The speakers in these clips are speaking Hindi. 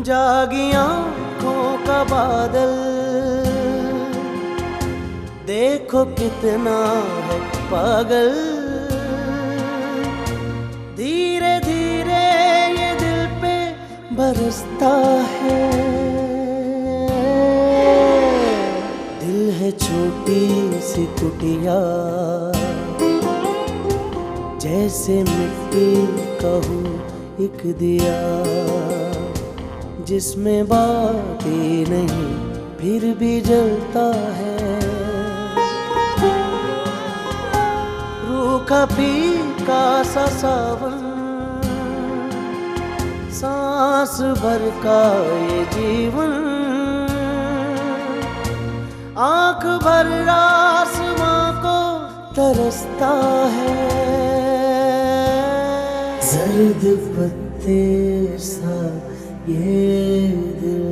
जागी आँखों का बादल, देखो कितना है पागल। धीरे धीरे ये दिल पे बरसता है। दिल है छोटी सी कुटिया, जैसे मिट्टी का हो एक दिया, जिसमें बातें नहीं फिर भी जलता है। रूखा फीका सा सावन, सांस भर का ये जीवन, आंख भर आसमां को तरसता है। जर्द पत्ते सा ये दिल।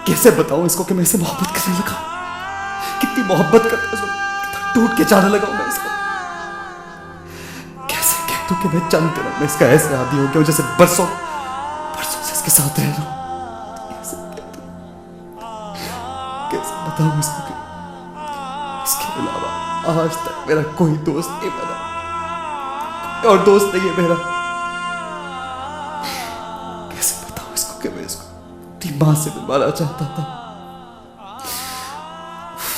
कैसे बताऊं इसको कि मैं इसे मोहब्बत करने लगा, कितनी मोहब्बत करता हूं, कितना टूट के जाने लगा मैं इसको। कैसे कह दूं कि मैं चंद दिनों में इसका ऐसे आदी हो गया जैसे बरसों से इसके साथ रह रहा हूं। कैसे बताऊं इसको कि इसके अलावा आज तक मेरा कोई दोस्त नहीं बना, कोई और दोस्त नहीं है मेरा। कैसे बताऊं इसको कि मैं इसको मां से मिलवाना चाहता था।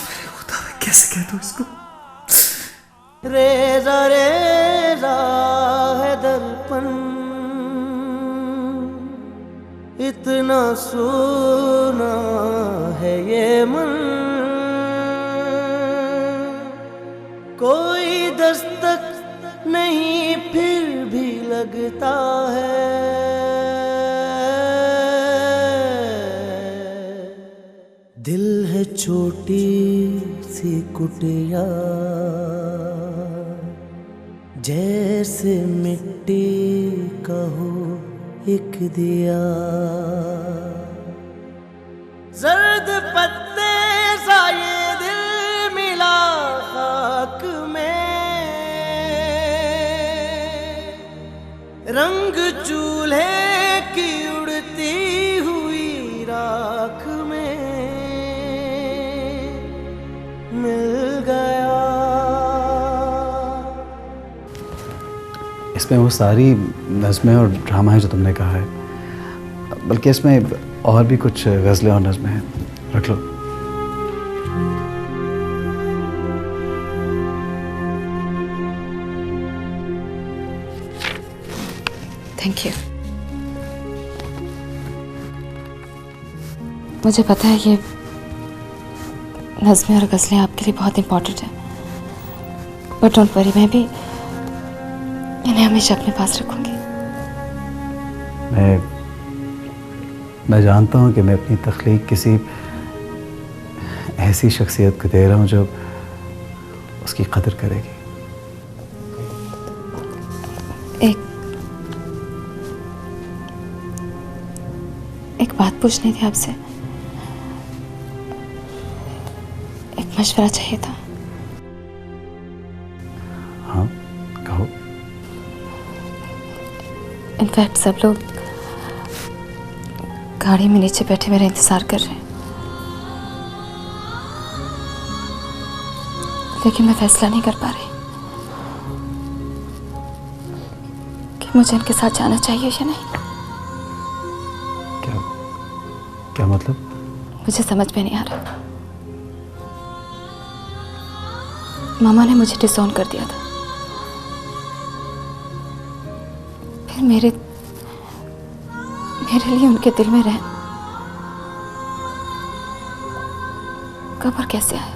मेरे खुदा, मैं कैसे कह दूं इसको। रेजा रेजा है दर्पण, इतना सोना है ये मन, कोई दस्तक नहीं फिर भी लगता है। दिल है छोटी सी कुटिया, जैसे मिट्टी का हो एक दिया, जर्द पत्ते सा ये दिल मिला खाक में, रंग चूल्हे की उड़ती हुई राख में मिल गया। इसमें वो सारी नज़में और ड्रामा है जो तुमने कहा है, बल्कि इसमें और भी कुछ गज़लें और नज़में हैं, रख लो। Thank you. मुझे पता है ये नज़में और गज़लें आपके लिए बहुत इम्पोर्टेंट है, बट डोंट वरी, मैं भी इन्हें हमेशा अपने पास रखूंगी। मैं जानता हूँ कि मैं अपनी तख्लीक किसी ऐसी शख्सियत को दे रहा हूँ जो उसकी कदर करेगी। एक बात पूछनी थी आपसे, एक मशवरा चाहिए था। हाँ, कहो। इनफैक्ट सब लोग गाड़ी में नीचे बैठे मेरा इंतजार कर रहे हैं, लेकिन मैं फैसला नहीं कर पा रही कि मुझे इनके साथ जाना चाहिए या नहीं। क्या क्या मतलब? मुझे समझ में नहीं आ रहा। मामा ने मुझे डिसऑन कर दिया था, फिर मेरे लिए उनके दिल में रह कब और कैसे आया?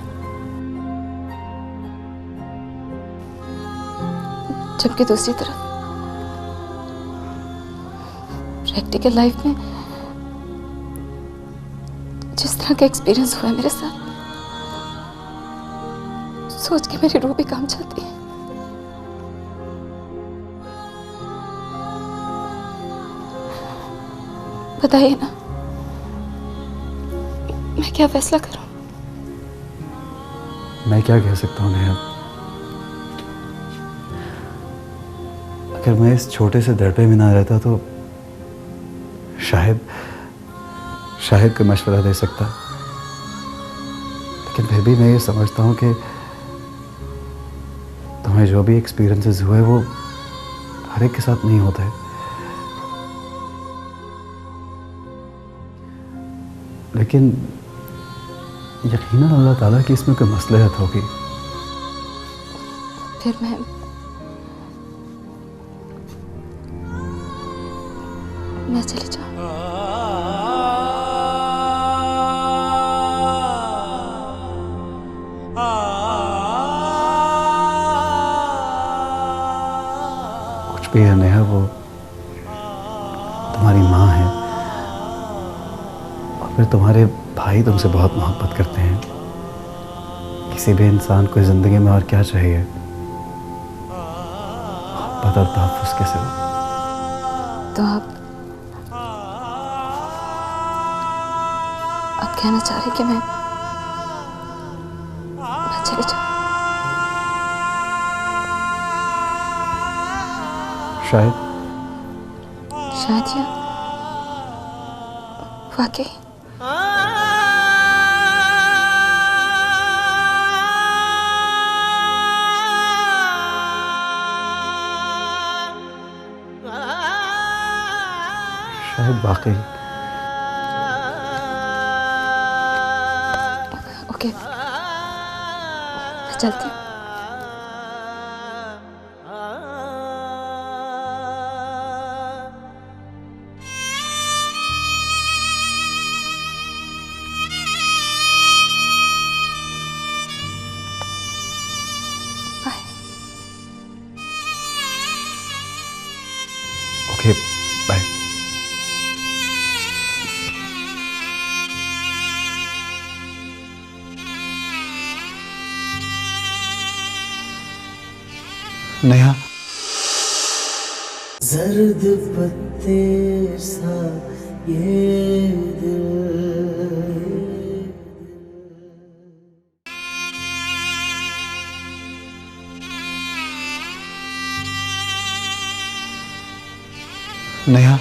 जबकि दूसरी तरफ प्रैक्टिकल लाइफ में जिस तरह का एक्सपीरियंस हुआ है मेरे साथ, सोच के मेरी रूह भी काम जाती है। बताइए ना, मैं क्या फैसला करूं? मैं क्या कह सकता हूँ नेहा? अगर मैं इस छोटे से दड़पे में ना रहता तो शायद कोई मशवरा दे सकता, लेकिन फिर भी मैं ये समझता हूँ कि तुम्हें जो भी एक्सपीरियंसेस हुए वो हर एक के साथ नहीं होता है। लेकिन यकीनन अल्लाह ताला की इसमें कोई मसलहत होगी। फिर मैं चली जाऊं? कुछ भी है नेहा, वो तुम्हारी माँ है और फिर तुम्हारे भाई तुमसे बहुत मोहब्बत करते हैं। किसी भी इंसान को जिंदगी में और क्या चाहिए मोहब्बत और तहफ़्फ़ुज़ के सिवा। तो आप कहना चाह रहे कि मैं चली जाऊं? शायद या वाकई? शायद वाकई। ओके, मैं चलती हूँ। Okay, bye. नेहा, जर्द पत्ते सा ये दिल, नेहा,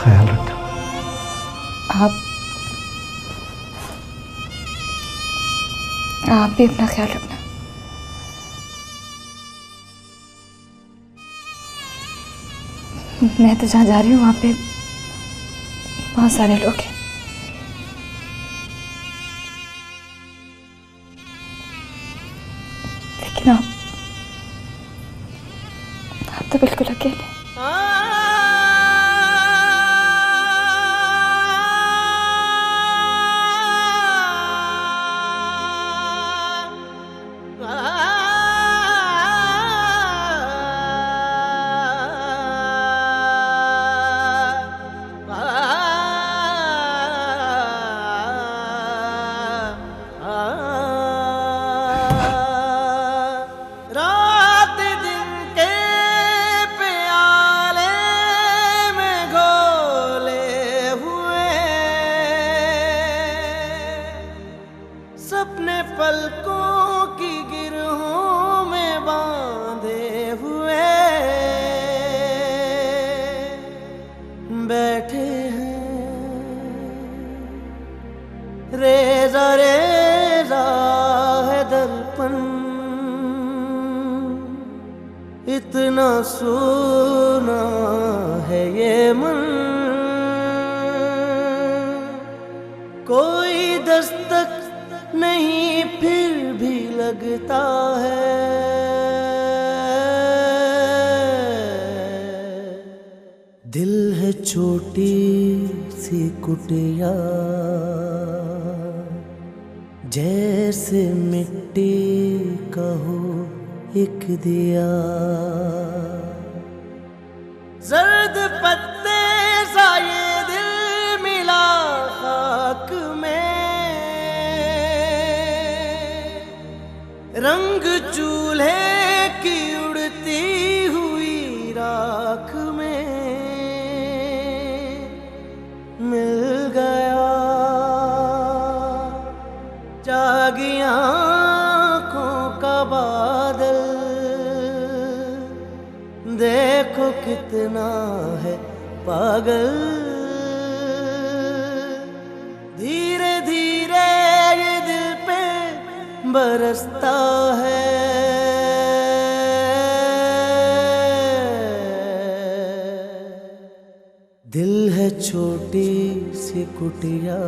ख्याल रखना। आप भी अपना ख्याल रखना। मैं तो जहाँ जा रही हूँ वहाँ पे बहुत सारे लोग हैं, लेकिन आप तो बिल्कुल अकेले। रात दिन के प्याले सुना है ये मन, कोई दस्तक नहीं फिर भी लगता है। दिल है छोटी सी कुटिया, जैसे मिट्टी का हो एक दिया। जर्द पत्ते सा ये दिल मिला खाक में, रंग चूल्हे की उड़ती हुई राख में मिल गया। जागी आँखों का बादल, देखो कितना है पागल। धीरे धीरे ये दिल पे बरसता है। दिल है छोटी सी कुटिया,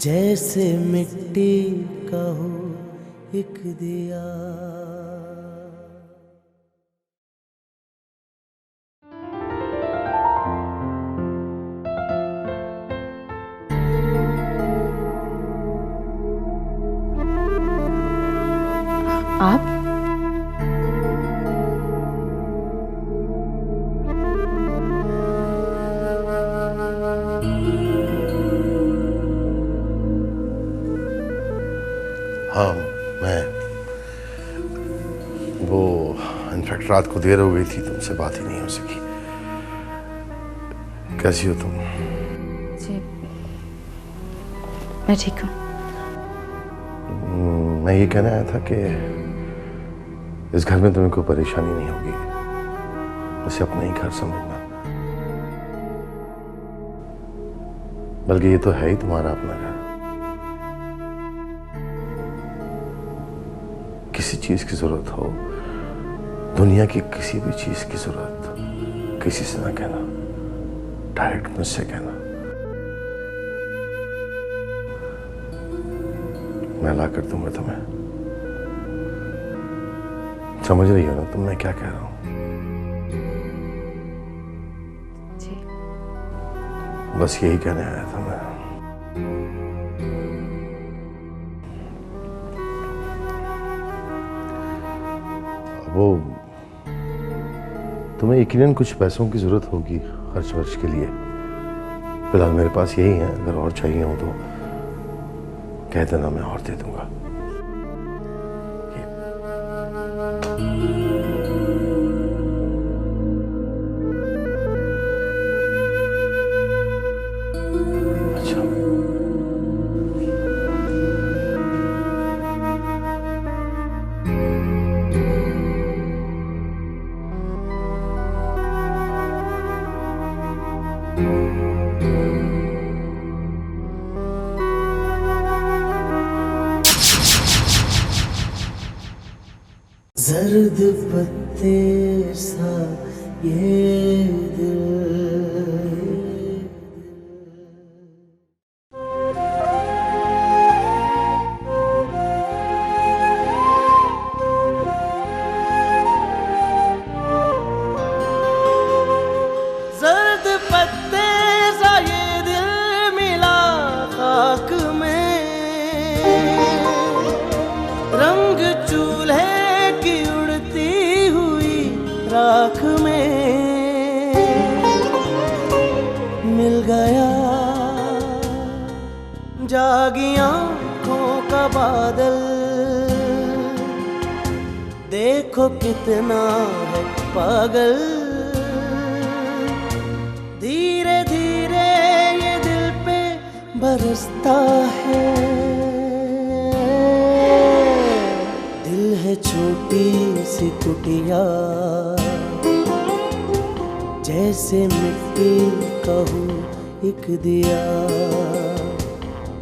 जैसे मिट्टी का हो एक दिया। आप हाँ, मैं वो इनफैक्ट रात को देर हो गई थी, तुमसे बात ही नहीं हो सकी। कैसी हो तुम? जी मैं ठीक हूँ। मैं ये कहना आया था कि इस घर में तुम्हें कोई परेशानी नहीं होगी, उसे अपना ही घर समझना। बल्कि ये तो है ही तुम्हारा अपना घर। किसी चीज की जरूरत हो, दुनिया की किसी भी चीज की जरूरत, किसी से ना कहना, डायरेक्ट मुझसे कहना। मैं ला कर दूंगा तुम्हें। समझ रही हो ना तुम मैं क्या कह रहा हूं? जी बस यही कहने आया था मैं। वो तुम्हें यकीनन कुछ पैसों की जरूरत होगी खर्च वर्च के लिए। फिलहाल मेरे पास यही है, अगर और चाहिए हो तो कह देना, मैं और दे दूंगा। अच्छा, जर्द पत्ते सा ये दिल, जर्द पत्ते सा ये दिल मिला खाक में, रंग चूल्हे राख में मिल गया। जागी आँखों का बादल, देखो कितना है पागल। धीरे धीरे ये दिल पे बरसता है। दिल है छोटी सी कुटिया, जैसे मिट्टी का हो एक दिया,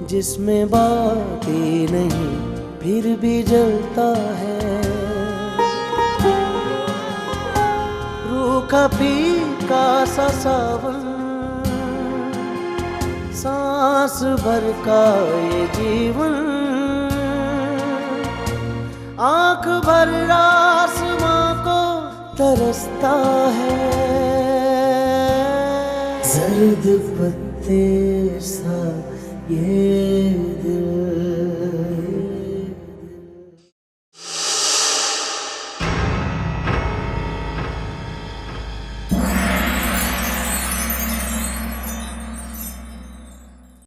जिसमें बातें नहीं फिर भी जलता है। सूखा फीका सा सावन, सांस भर का ये जीवन, आंख भर आसमां को तरसता है। जर्द पत्ते सा ये दिल